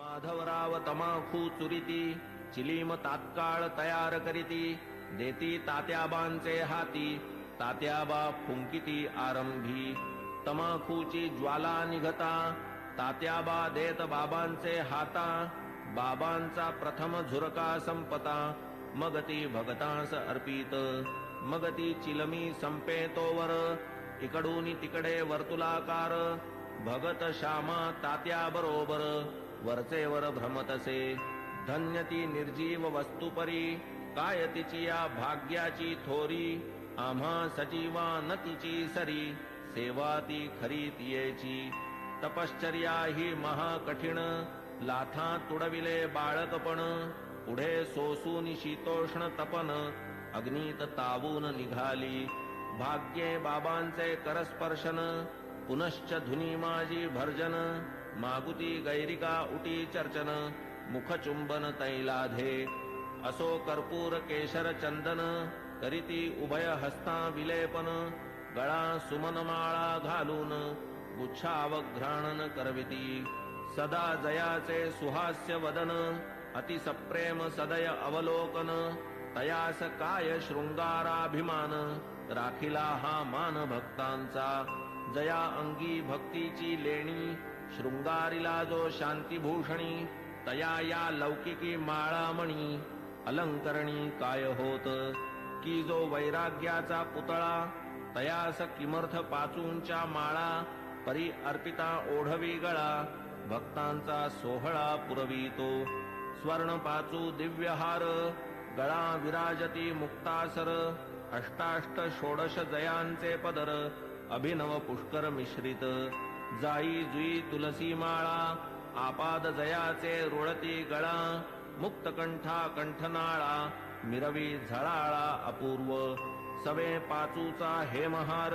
माधवराव तमाखू चुरिती चिलीम तात्काळ तयार करीती देती तात्याबांचे हाती तात्याबा फुंकिती आरंभी तमाखूची ज्वाला निघता तात्याबा देत बाबांचे हाता बाबांचा प्रथम झुरका संपता मग ती भगतांस अर्पित मग ती चिलमी संपे तोवर इकडून तिकडे वर्तुलाकार भगत श्यामा तात्या बरोबर वरचेवर भ्रमतसे धन्य ती निर्जीव वस्तुपरी काय तिची या भाग्याची थोरी आम्हा सजीवा न तिची सरी सेवा ती खरी तियेची तपश्चर्या ही महाकठीण लाथा तुडविले बाळकपण पुढे सोसून शीतोष्ण तपन अग्नीत तावून निघाली भाग्ये बाबांचे करस्पर्शन पुनश्च धुनी माझी भर्जन मागुती गैरिका उटी चर्चन मुखचुंबन तैलाधे असो कर्पूर केशर चंदन करीती उभय हस्ता विलेपन गळा सुमनमाळा घालून गुच्छावघ्राणन करविती सदा जयाचे सुहास्य वदन अति सप्रेम सदय अवलोकन तयास काय शृंगाराभिमान राखिला हा मान भक्तांचा जया अंगी भक्तीची लेणी शृंगारिला जो शांतीभूषणी तया या लौकिकी माळामणी अलंकरणी काय होत की जो वैराग्याचा पुतळा तयास किमर्थ पाचूंच्या माळा परी अर्पिता ओढवी गळा भक्तांचा सोहळा पुरवितो स्वर्ण पाचू दिव्यहार गळा विराजती मुक्तासर अष्टाष्ट षोडश जयांचे पदर अभिनव पुष्कर मिश्रित जाई जुई तुलसी माळा आपाद जयाचे रुळती गळा मुक्तकंठा कंठनाळा मिरवी झळाळा अपूर्व सवे पाचूचा हेमहार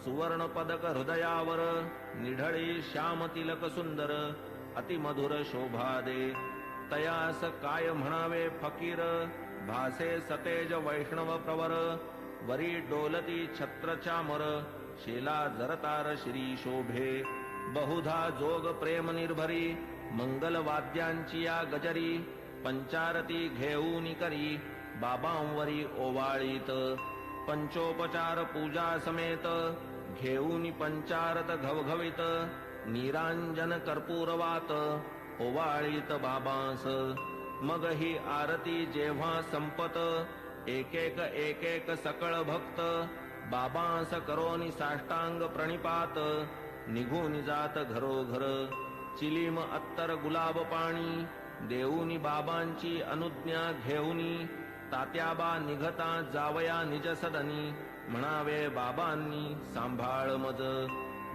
सुवर्ण पदक हृदयावर निढळी श्याम तिलक सुंदर अतिमधुर शोभा दे तयास काय म्हणावे फकीर भासे सतेज वैष्णव प्रवर वरी डोलती छत्र चामर शेला जरतार श्री शोभे बहुधा जोग प्रेम निर्भरी मंगल वाद्यांची या गजरी पंचारती घेऊनी करी बाबांवरी ओवाळीत पंचोपचार पूजा समेत घेऊनी पंचारत घवघवीत निरांजन कर्पूरवात ओवाळीत बाबांस मग ही आरती जेव्हा संपत एक एक सकळ भक्त बाबांस करोनी साष्टांग प्रणिपात निघून जात घरोघर चिलीम अत्तर गुलाब पाणी देऊनी बाबांची अनुज्ञा घेऊनी तात्याबा निघता जावया निज सदनी म्हणावे बाबांनी सांभाळ मज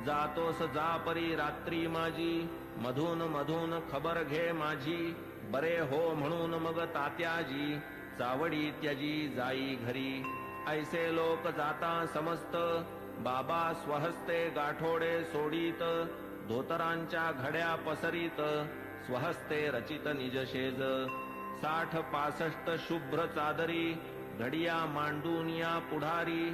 जातोस जा परी रात्री माझी मधून मधून खबर घे माझी बरे हो म्हणून मग तात्याजी चावडी त्यजी जाई घरी ऐसे लोक जाता समस्त बाबा स्वहस्ते गाठोडे सोडीत धोतरांच्या घड्या पसरीत स्वहस्ते रचित निजशेज 60-65 शुभ्र चादरी घडिया मांडूनिया पुढारी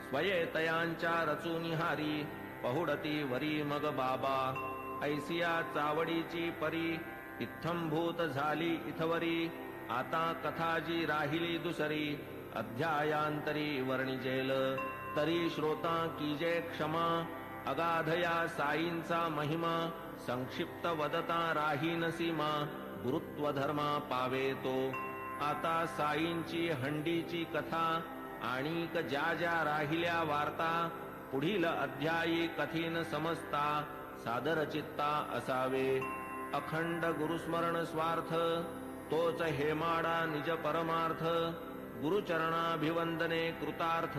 स्वयेतयांच्या रचुनिहारी पहुडती वरी मग बाबा ऐसिया चावडीची परी इत्थंभूत झाली इथवरी आता कथाजी राहिली दुसरी अध्यायांतरी वर्णिजेल तरी श्रोता कीजे क्षमा अगाधया साईंचा महिमा संक्षिप्त वदता राहीन सीमा गुरुत्व धर्मा पावे तो आता साईंची हंडीची कथा आणिक ज्या ज्या राहिल्या वार्ता पुढील अध्यायी कथीन समजता सादर चित्ता असावे अखंड गुरुस्मरण स्वार्थ तोच हेमाडा निज परमार्थ गुरुचरणाभिवंदने कृतार्थ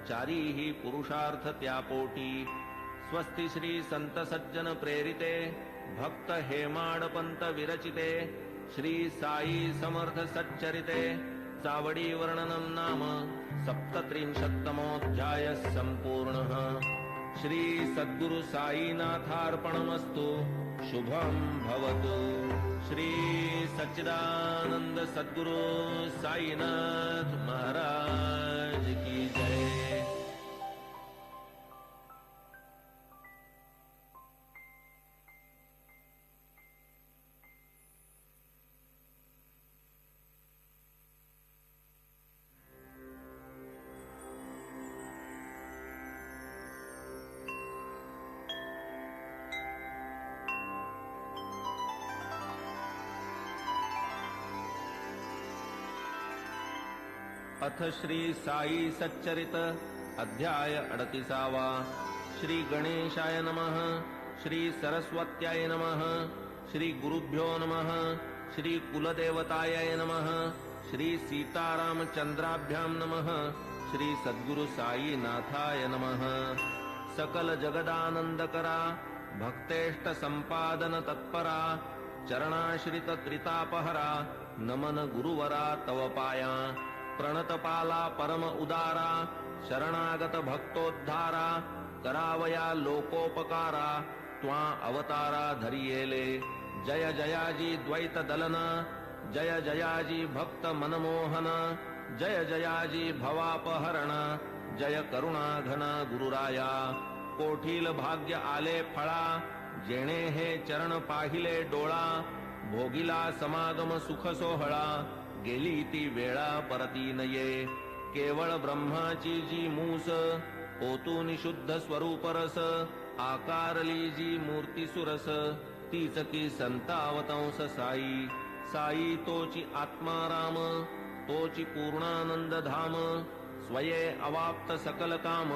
चारीही पुरुषार्थ त्यापोटी स्वस्ति श्री संत सज्जन प्रेरिते भक्त हेमाडपंत विरचिते श्री साई समर्थ सच्चरिते चावडी वर्णनम नाम 37तमोऽध्याय संपूर्णः श्री सद्गुरु साईनाथार्पणमस्तु शुभं भवतु श्री सच्चिदानंद सद्गुरु साईनाथ महाराज की जय। अथ श्री साई सच्चरित अध्याय 38वा। श्री गणेशाय नमः। श्री सरस्वत्याय नमः। श्री गुरुभ्यो नमः। श्री कुलदेवताय नमः। श्री सीतारामचंद्राभ्यां नमः। श्री सद्गुरु साई नाथाय नमः। सकल जगदानंदकरा भक्तेष्ट संपादन तत्परा चरणाश्रित त्रितापहरा नमन गुरुवरा तव पाया प्रणतपाला परम उदारा शरणागत भक्तोद्धारा करावया लोकोपकारा त्वा अवतारा धरियेले जय जयाजी द्वैत दलना जय जयाजी भक्त मनमोहन जय जयाजी भवापहरण जय करुणा घन गुरुराया कोठील भाग्य आले फळा जेणे हे चरण पाहिले डोळा भोगिला समागम सुख सोहळा गेली ती वेळा परती नये केवळ ब्रह्माची जी मूस ओतून शुद्ध स्वरूप रस आकारली जी मूर्ती सुरस तीच की संतावतंस साई साई तोची आत्माराम तोची पूर्णानंद धाम स्वये अवाप्त सकल काम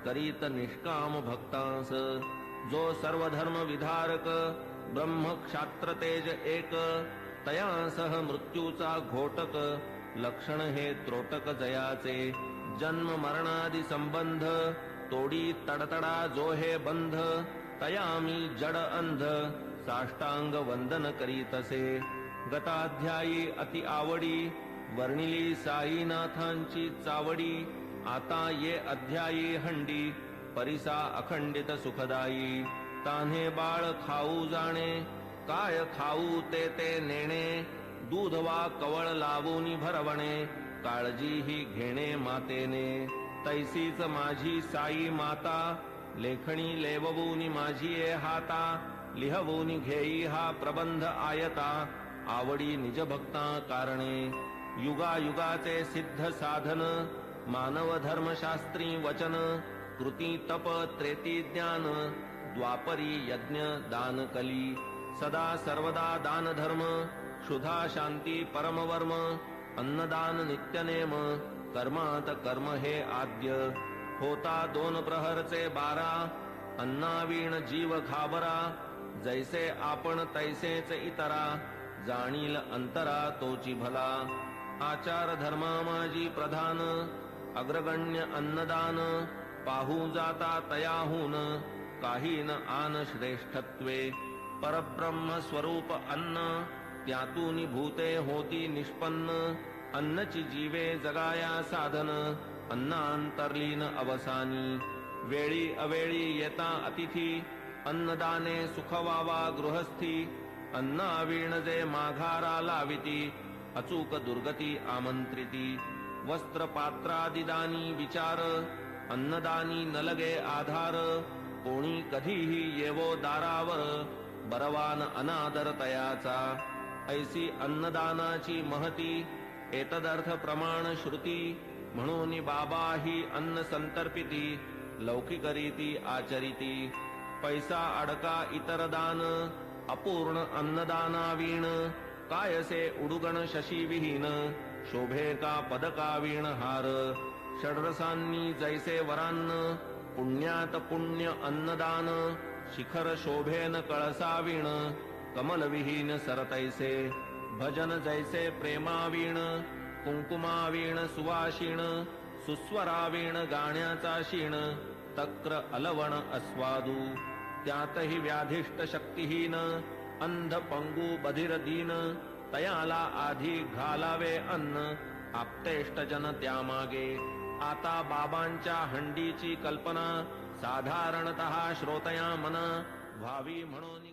करीत निष्काम भक्तांस जो सर्व धर्म विधारक ब्रह्म क्षात्र तेज एक तया सह मृत्यूचा घोटक लक्षण हे त्रोटक जयाचे जन्म मरणादि संबंध तोडी तडतडा जो हे बंध तया मी जड अंध साष्टांग वंदन करीतसे गताध्यायी अति आवडी वर्णिली साईनाथांची चावडी आता ये अध्यायी हंडी परिसा अखंडित सुखदायी तान्हे बाळ खाऊ जाणे काय खाऊ ते नेणे दूध वा कवळ लावूनी भरवणे काळजी ही घेणे मातेने तैसीच माझी साई माता लेखणी लेववूनी माझी ए हाता लिहवूनी घेई हा प्रबंध आयता आवडी निज भक्ता कारणे युगायुगाचे सिद्ध साधन मानव धर्मशास्त्री वचन कृती तप त्रेती ज्ञान द्वापरी यज्ञ दान कली सदा सर्वदा दान धर्म क्षुधा शांती परमवर्म अन्नदान नित्यनेम कर्मात कर्म हे आद्य होता 2 प्रहरचे 12 अन्नावीण जीव घाबरा जैसे आपण तैसेच इतरा जाणील अंतरा तोची भला आचार धर्मा माझी प्रधान अग्रगण्य अन्नदान पाहू जाता तयाहून काही न आन श्रेष्ठत्वे परब्रह्म स्वरूप अन्न त्यातून भूते होती निष्पन्न अन्नची जीवे जगाया साधन अन्नांतर्लीन अवसानी वेळी अवेळी येता अतिथी अन्नदाने सुखवावा गृहस्थी अन्नावीण जे माघारा लाविती अचूक दुर्गती आमंत्रिती वस्त्र पात्रादिदानी विचार अन्नदानी नलगे आधार कोणी कधीही येवो दारावर बरवान अनादर तयाचा ऐसी अन्नदानाची महती एतदर्थ प्रमाण श्रुती म्हणून बाबा ही अन्न संतर्पिती लौकिकरीती आचरिती पैसा अडका इतर दान अपूर्ण अन्नदानावीण कायसे उडुगण शशी विहीन शोभे का पदकावीण हार षड्रसांनी जैसे वरान्न पुण्यात पुण्य अन्नदान शिखर शोभेन कळसावीण कमलविहीन सरतैसे भजन जैसे प्रेमावीण कुंकुमावीण सुवाशीण सुस्वरावीण गाण्याचा शीण तक्र अलवण अस्वादू त्यातही व्याधिष्ट शक्तिहीन अंध पंगू बधिर दीन तयाला आधी घालावे अन्न आप्तेष्टजन त्यामागे आता बाबांच्या हंडीची कल्पना साधारणतः श्रोतया मन व्हावी म्हणून